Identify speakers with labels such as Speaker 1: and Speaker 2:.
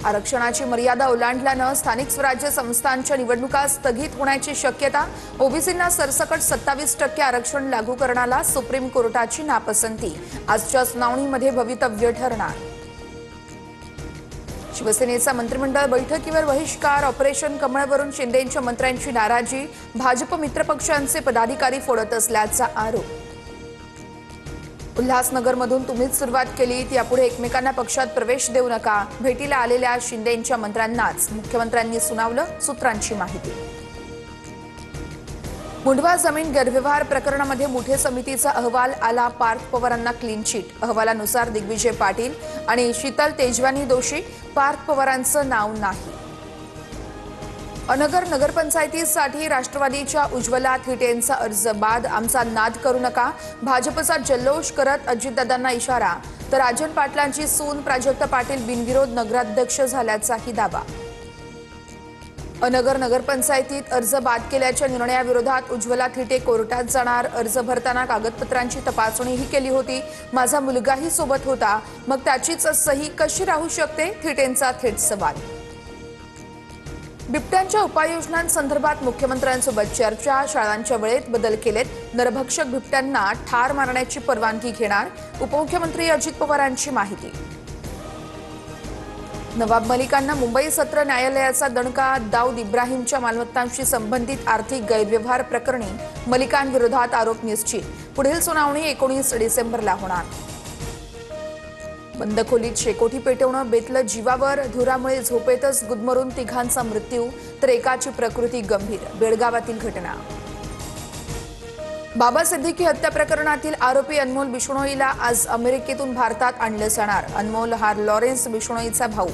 Speaker 1: आरक्षणाची मर्यादा ओलांडल्यानं स्थानिक स्वराज्य संस्थांच्या निवडणुका स्थगित होण्याची शक्यता। ओबीसींना सरसकट 27% आरक्षण लागू करण्याला सुप्रीम कोर्टाची नापसंती। आजच्या सुनावणीमध्ये भवितव्य ठरणार। शिवसेनेचा मंत्रिमंडळ बैठकीवर बहिष्कार। ऑपरेशन कमळवरून शिंदेंच्या मंत्र्यांची नाराजी। भाजप मित्रपक्षांचे पदाधिकारी फोडत असल्याचा आरोप। उल्हासनगरमधून तुम्हीच सुरुवात केलीत, यापुढे एकमेकांना पक्षात प्रवेश देऊ नका। भेटीला आलेल्या शिंदेंच्या मंत्र्यांनाच मुख्यमंत्र्यांनी सुनावलं, सूत्रांची माहिती। मुंढवा जमीन गैरव्यवहार प्रकरणामध्ये मुठे समितीचा अहवाल आला। पार्थ पवारांना क्लीन चिट। अहवालानुसार दिग्विजय पाटील आणि शीतल तेजवानी दोषी, पार्थ पवारांचं नाव नाही। अनगर नगरपंचायतीसाठी राष्ट्रवादीच्या उज्ज्वला थिटेंचा अर्ज बाद। आमचा नाद करू नका। भाजपचा जल्लोष करत अजितदादांना इशारा। तर राजन पाटलांची सून प्राजक्ता पाटील बिनविरोध नगराध्यक्ष झाल्याचाही दावा। अनगर नगरपंचायतीत अर्ज बाद केल्याच्या निर्णयाविरोधात उज्ज्वला थिटे कोर्टात जाणार। अर्ज भरताना कागदपत्रांची तपासणीही केली होती। माझा मुलगाही सोबत होता, मग त्याचीच सही कशी राहू शकते? थिटेंचा थेट सवाल। बिबट्यांच्या उपाययोजनांसंदर्भात मुख्यमंत्र्यांसोबत चर्चा। शाळांच्या वेळेत बदल केलेत। नरभक्षक बिबट्यांना ठार मारण्याची परवानगी घेणार। उपमुख्यमंत्री अजित पवारांची माहिती। नवाब मलिकांना मुंबई सत्र न्यायालयाचा दणका। दाऊद इब्राहिमच्या मालमत्तांशी संबंधित आर्थिक गैरव्यवहार प्रकरणी मलिकांविरोधात आरोप निश्चित। पुढील सुनावणी 19 डिसेंबरला होणार। बंद खोलीत शेकोटी पेटवणं बेतलं जीवावर। धुरामुळे झोपेतच गुदमरून तिघांचा मृत्यू, तर एकाची प्रकृती गंभीर। बेळगावातील घटना। बाबा सिद्दीकी हत्या प्रकरणातील आरोपी अनमोल बिश्नोईला आज अमेरिकेतून भारतात आणलं जाणार। अनमोल हा लॉरेन्स बिश्नोईचा भाऊ।